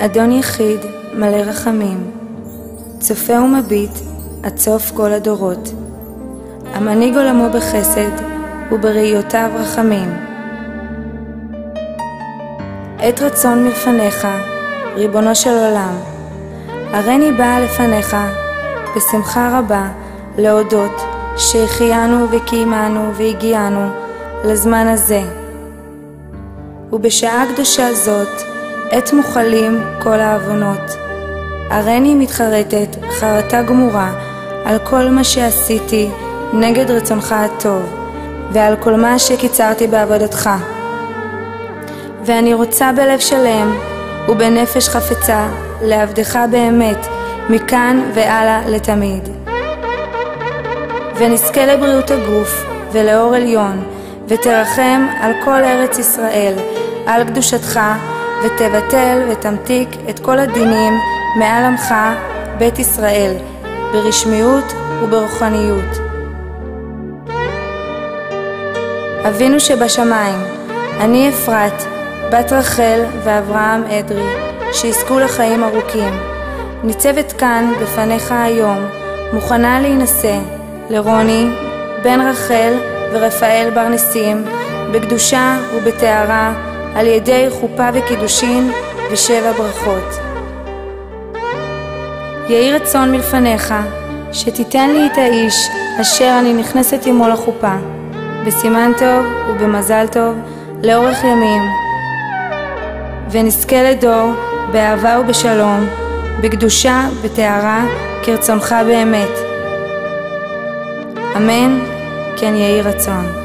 אדון יחיד מלא רחמים, צופה ומביט עד סוף כל הדורות, המנהיג עולמו בחסד ובראיותיו רחמים. עת רצון מלפניך, ריבונו של עולם, הריני באה לפניך בשמחה רבה להודות שהחיינו וקיימנו והגיענו לזמן הזה. ובשעה קדושה זאת, עת מוכלים כל העוונות, הריני מתחרטת חרטה גמורה על כל מה שעשיתי נגד רצונך הטוב, ועל כל מה שקיצרתי בעבודתך. ואני רוצה בלב שלם ובנפש חפצה לעבדך באמת מכאן והלאה לתמיד. ונזכה לבריאות הגוף ולאור עליון, ותרחם על כל ארץ ישראל, על קדושתך, ותבטל ותמתיק את כל הדינים מעל עמך בית ישראל, ברשמיות וברוחניות. אבינו שבשמיים, אני אפרת, בת רחל ואברהם אדרי, שיזכו לחיים ארוכים, ניצבת כאן בפניך היום, מוכנה להינשא לרוני, בן רחל ורפאל בר ניסים, בקדושה ובתארה, על ידי חופה וקידושין ושבע ברכות. יהי רצון מלפניך שתיתן לי את האיש אשר אני נכנסת עמו לחופה, בסימן טוב ובמזל טוב לאורך ימים, ונזכה לדור באהבה ובשלום, בקדושה בתארה כרצונך באמת. אמן, כן יהי רצון.